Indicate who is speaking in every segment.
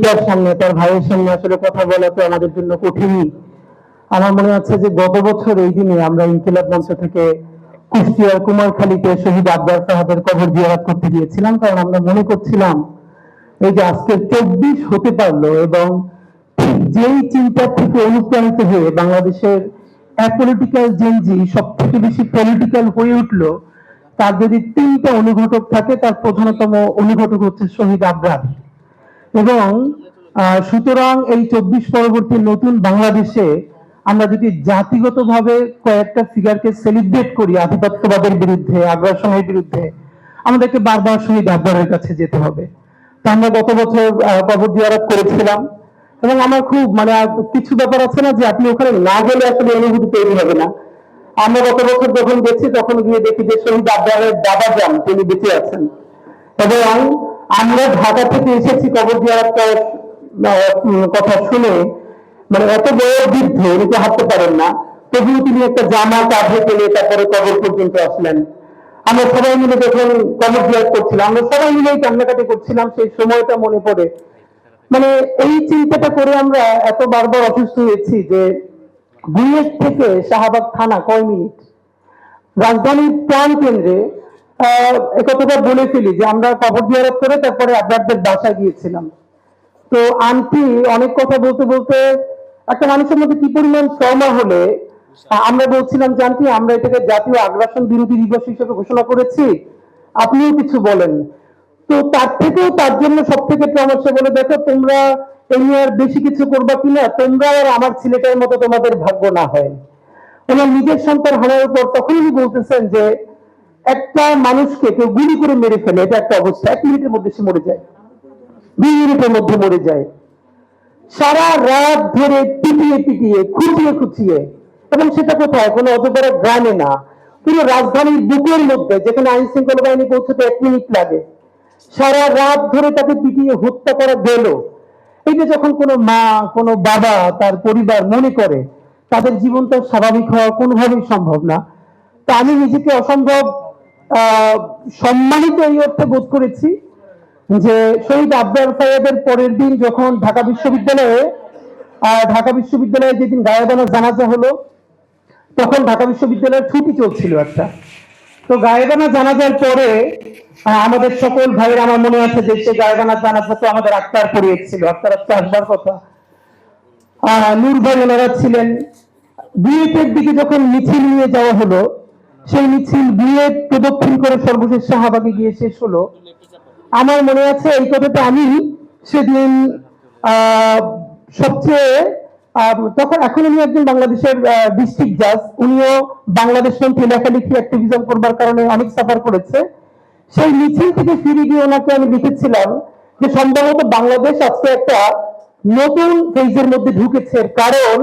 Speaker 1: পিতার সামনে, তার ভাইয়ের সামনে আসলে কথা বলা তো আমাদের জন্য কঠিনই। আমার মনে আছে যে গত বছর এই দিনে আমরা ইনকিলাব মঞ্চ থেকে কুষ্টিয়ার কুমারখালীতে শহীদ আবরার সাহেবের কবর জিয়ারত করতে গিয়েছিলাম, কারণ আমরা মনে করছিলাম এই যে আজকে 24 হতে পারলো এবং যেই চিন্তা থেকে অনুপ্রাণিত হয়ে বাংলাদেশের অ্যাপলিটিক্যাল জেনজি সব থেকে বেশি পলিটিক্যাল হয়ে উঠলো, তার যদি 3টা অনুঘটক থাকে তার প্রধানতম অনুঘটক হচ্ছে শহীদ আবরার। এবং সুতরাং এই 24 পরবর্তী নতুন বাংলাদেশে আমরা যদি জাতিগতভাবে কয়েকটা ফিগারকে সেলিব্রেট করি আধিপত্যবাদের বিরুদ্ধে, আগ্রাসনের বিরুদ্ধে, আমাদেরকে বারবার শহীদ আবরারের কাছে যেতে হবে। তো আমরা গত বছর কবর জিয়ারত করেছিলাম এবং আমার খুব মানে কিছু ব্যাপার আছে না যে আপনি ওখানে না গেলে আসলে অনুভূতি তৈরি হবে না। আমরা গত বছর যখন গেছি তখন গিয়ে দেখি যে শহীদ আবরারের দাদা যান তিনি বেঁচে আছেন এবং আমরা ঢাকা থেকে এসেছি কবর জিয়ারত করার কথা শুনে, মানে এত বড় বৃদ্ধ উনি হাঁটতে পারেন না, তবুও তিনি একটা জামা কাঁধে ফেলে তারপরে কবর পর্যন্ত আসলেন। আমরা সবাই মিলে যখন কবর জিয়ারত করছিলাম আমরা সবাই মিলেই কান্নাকাটি করছিলাম, সেই সময়টা মনে পড়ে। মানে এই চিন্তাটা করে আমরা এত বারবার অসুস্থ হয়েছি যে বুয়েট থেকে শাহবাগ থানা কয় মিনিট, রাজধানীর প্রাণ কেন্দ্রে একথাটা বলে ফেলি যে আমরা কবর জিয়ারত করে তারপরে আপনাদের বাসায় গিয়েছিলাম। তো আন্টি অনেক কথা বলতে বলতে একটা মানুষের মধ্যে কি পরিমাণ ট্রমা হলে আমরা বলছিলাম যে আন্টি আমরা এটাকে জাতীয় আগ্রাসন বিরোধী দিবস হিসেবে ঘোষণা করেছি, আপনিও কিছু বলেন। তো তার থেকেও তার জন্য সব থেকে ট্রমা সে বলে, দেখো তোমরা এই নিয়ে আর বেশি কিছু করবা কিনা, তোমরা আর আমার ছেলেটার মতো তোমাদের ভাগ্য না হয়। ওনার নিজের সন্তান হারানোর পর তখন উনি বলতেছেন যে একটা মানুষকে কেউ গুলি করে মেরে ফেলে, এটা একটা অবস্থা, 1 মিনিটের মধ্যে সে মরে যায়, 2 মিনিটের মধ্যে মরে যায়। সারা রাত ধরে পিটিয়ে পিটিয়ে খুঁচিয়ে খুঁচিয়ে, এবং সেটা কোথায়, কোনো অত বড় গ্রামে না, পুরো রাজধানীর বুকের মধ্যে যেখানে আইন শৃঙ্খলা বাহিনী পৌঁছতে 1 মিনিট লাগে, সারা রাত ধরে তাকে পিটিয়ে হত্যা করা গেল। এইটা যখন কোনো মা কোনো বাবা তার পরিবার মনে করে, তাদের জীবনটা স্বাভাবিক হওয়া কোনোভাবেই সম্ভব না। তা আমি নিজেকে অসম্ভব সম্মানিত এই অর্থে বোধ করেছি যে শহীদ আবরার সাহেবের পরের দিন যখন ঢাকা বিশ্ববিদ্যালয়ে যেদিন গায়েবানা জানাজা হলো, তখন ঢাকা বিশ্ববিদ্যালয়ের ছুটি চলছিল একটা। তো গায়েবানা জানাজার পরে আমাদের সকল ভাইয়ের, আমার মনে আছে যে সে গায়েবানা জানাজা তো আমাদের আক্তার পড়িয়েছিল, আক্তার আজকে আসবার কথা, নূর ভাই ওনারা ছিলেন। বুয়েটের দিকে যখন মিছিল নিয়ে যাওয়া হলো, সেই মিছিল বুয়েট প্রদক্ষিণ করে সর্বশেষ শাহবাগে গিয়ে শেষ হলো। আমার মনে আছে এই কথাটা আমি সেদিন সবচেয়ে তখন, এখন উনি একজন বাংলাদেশের ডিস্ট্রিক্ট জাজ, উনিও বাংলাদেশ মন্ত্রী, লেখালেখি অ্যাক্টিভিজম করবার কারণে অনেক সাফার করেছে। সেই মিছিল থেকে ফিরে গিয়ে ওনাকে আমি লিখেছিলাম যে সম্ভবত বাংলাদেশ আজকে একটা নতুন ফেজের মধ্যে ঢুকেছে, কারণ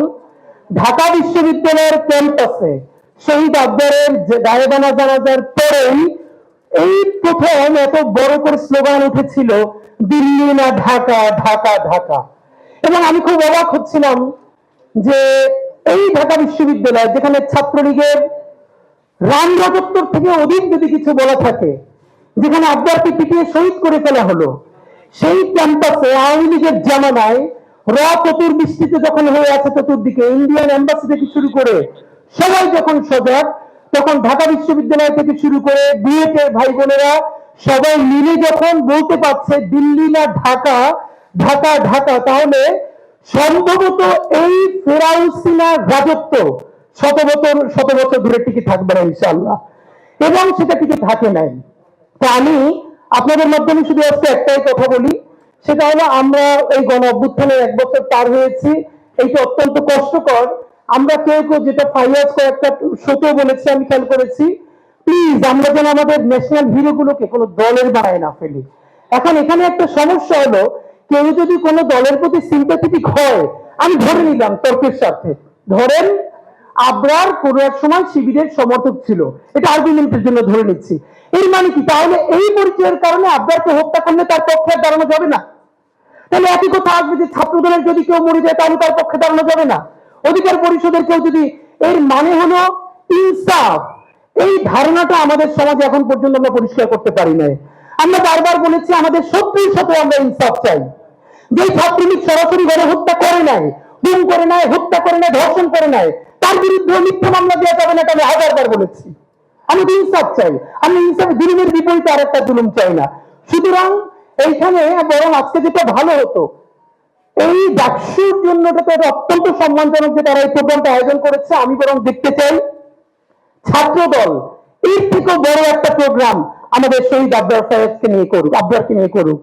Speaker 1: ঢাকা বিশ্ববিদ্যালয়ের ক্যাম্পাসে শহীদ আবরারের গায়েবানা জানাজার পরেই এই প্রথম এত বড় করে স্লোগান উঠেছিল, দিল্লি না ঢাকা, ঢাকা ঢাকা। এবং আমি খুব অবাক হচ্ছিলাম যে এই ঢাকা বিশ্ববিদ্যালয়, যেখানে ছাত্রলীগের রাম রাজত্বর থেকে অধিক যদি কিছু বলা থাকে, যেখানে আবরারকে পিটিয়ে শহীদ করে ফেলা হলো, সেই ক্যাম্পাসে আওয়ামী লীগের জামানায় চতুর্বৃষ্টিতে যখন হয়ে আছে চতুর্দিকে, ইন্ডিয়ান এম্বাসি থেকে শুরু করে সবাই যখন সজাগ, তখন ঢাকা বিশ্ববিদ্যালয় থেকে শুরু করে বিএটের ভাই বোনেরা সবাই মিলে যখন বলতে পারছে দিল্লি না ঢাকা, ঢাকা ঢাকা, তাহলে সম্ভবত এই ফেরাউসিনা রাজত্ব শত বছর ধরে টিকে থাকবে না ইনশাআল্লাহ, এবং সেটা টিকে থাকে নাই। তো আমি আপনাদের মাধ্যমে শুধু আজকে একটাই কথা বলি, সেটা হলো আমরা এই গণ অভ্যুত্থানের 1 বছর পার হয়েছি, এইটা অত্যন্ত কষ্টকর। আমরা কেউ কেউ, যেটা ফাইয়াজ কয়েকটা শোতে বলেছি আমি খেয়াল করেছি, প্লিজ আমরা যেন আমাদের ন্যাশনাল হিরো গুলোকে কোনো দলের বানায় না ফেলি। এখন এখানে একটা সমস্যা হলো, কেউ যদি কোনো দলের প্রতি সিম্প্যাথেটিক হয়, আমি ধরে নিলাম তর্কের সাথে, ধরেন আবরার কোনো এক সময় শিবিরের সমর্থক ছিল, এটা আর্গুমেন্টের জন্য ধরে নিচ্ছি, এর মানে কি তাহলে এই পরিচয়ের কারণে আবরারকে হত্যা করলে তার পক্ষে দাঁড়ানো যাবে না? তাহলে একই কথা আসবে যে ছাত্রদলের যদি কেউ মরে যায় তাহলে তার পক্ষে দাঁড়ানো যাবে না? অধিকার পরিষদের কেউ যদি, এর মানে হলো ইনসাফ। এই ধারণাটা আমাদের সমাজে এখন পর্যন্ত আমরা পরিষ্কার করতে পারি নাই। আমরা বারবার বলেছি আমাদের শত্রুর সাথে আমরা ইনসাফ চাই, যে ছাত্রলীগ সরাসরি গণহত্যা করে নাই, গুম করে নাই, হত্যা করে নাই, ধর্ষণ করে নাই, তার বিরুদ্ধে মিথ্যা মামলা দেওয়া যাবে না, এটা আমি হাজারবার বলেছি। আমি ইনসাফ চাই, আমি ইনসাফ জুলুমের বিপরীতে আরেকটা জুলুম চাই না। সুতরাং এইখানে বরং আজকে যেটা ভালো হতো, এই ডাকসুর জন্য অত্যন্ত সম্মানজনক যে তারা এই প্রোগ্রামটা আয়োজন করেছে, আমি বরং দেখতে চাই ছাত্র দল এর থেকেও বড় একটা প্রোগ্রাম আমাদের শহীদ আবরার সাহেবকে নিয়ে করুক, আবরারকে নিয়ে করুক।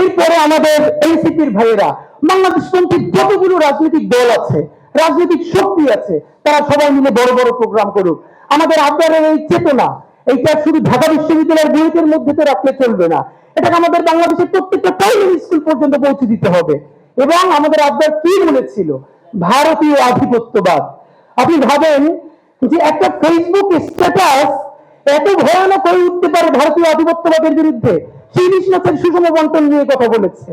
Speaker 1: এরপরে আমাদের এনসিপির ভাইয়েরা, বাংলাদেশপন্থী যতগুলো রাজনৈতিক দল আছে, রাজনৈতিক শক্তি আছে, তারা সবাই মিলে বড় বড় প্রোগ্রাম করুক। আমাদের আবরারের এই চেতনা, এইটা শুধু ঢাকা বিশ্ববিদ্যালয়ের বইয়ের মধ্যে তো রাখলে চলবে না, এটাকে আমাদের বাংলাদেশের প্রত্যেকটা প্রাইমারি স্কুল পর্যন্ত পৌঁছে দিতে হবে। এবং আমাদের আবরার কি বলেছিল, ভারতীয় আধিপত্যবাদ। আপনি ভাবেন যে একটা ফেসবুক স্ট্যাটাস এত ভয়ানক হয়ে উঠতে পারে ভারতীয় আধিপত্যবাদের বিরুদ্ধে। সেই মাছের সুষম বন্টন নিয়ে কথা বলেছে,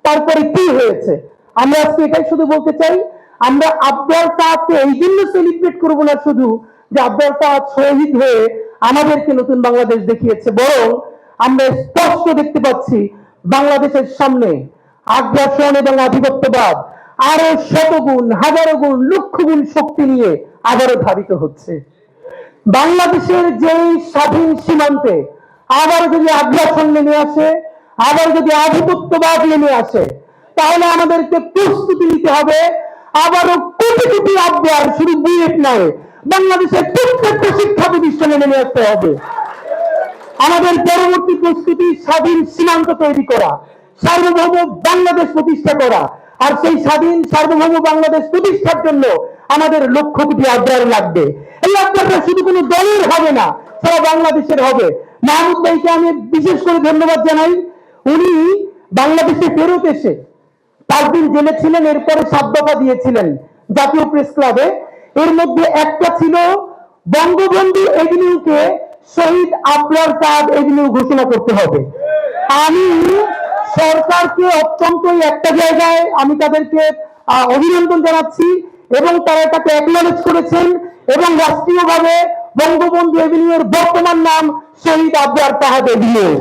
Speaker 1: তারপরে কি হয়েছে। আমরা আজকে এটাই শুধু বলতে চাই, আমরা আবরার সাহাদকে এই জন্য সেলিব্রেট করবো না শুধু যে আবরার সাহাদ শহীদ হয়ে আমাদেরকে নতুন বাংলাদেশ দেখিয়েছে, বরং আমরা স্পষ্ট দেখতে পাচ্ছি বাংলাদেশের সামনে আগ্রাসন এবং আধিপত্যবাদ আরো শতগুণ, হাজারো গুণ, লক্ষ গুণ শক্তি নিয়ে আবারও ধাবিত হচ্ছে। বাংলাদেশের যেই স্বাধীন সীমান্তে আবার যদি আগ্রাসন নেমে আসে, আবার যদি আধিপত্যবাদ নেমে আসে, তাহলে আমাদেরকে প্রস্তুতি নিতে হবে আবারও কোটি কোটি আবরার, শুধু বুয়েট নয়, বাংলাদেশের প্রত্যেকটা শিক্ষা প্রতিষ্ঠানে নেমে আসতে হবে। আমাদের পরবর্তী প্রস্তুতি স্বাধীন সীমান্ত তৈরি করা, সার্বভৌম বাংলাদেশ প্রতিষ্ঠা করা। আর সেই স্বাধীন সার্বভৌম বাংলাদেশ প্রতিষ্ঠার জন্য আমাদের লক্ষ কোটি আবরার লাগবে। এই আবরারটা শুধু কোনো দলের হবে না, সারা বাংলাদেশের হবে। মাহমুদ ভাইকে আমি বিশেষ করে ধন্যবাদ জানাই। উনি বাংলাদেশে ফেরত এসে 5 দিন জেলে ছিলেন, এরপরে 7 দফা দিয়েছিলেন জাতীয় প্রেস ক্লাবে। এর মধ্যে একটা ছিল বঙ্গবন্ধু এভিনিউকে শহীদ আবরার সাহেব এভিনিউ ঘোষণা করতে হবে। আমি সরকারকে অত্যন্ত একটা জায়গায় আমি তাদেরকে অভিনন্দন জানাচ্ছি, এবং তারা এটাকে অ্যাকনলেজ করেছেন, এবং রাষ্ট্রীয়ভাবে বঙ্গবন্ধু এভিনিউর বর্তমান নাম শহীদ আবরার সাহেব এভিনিউ।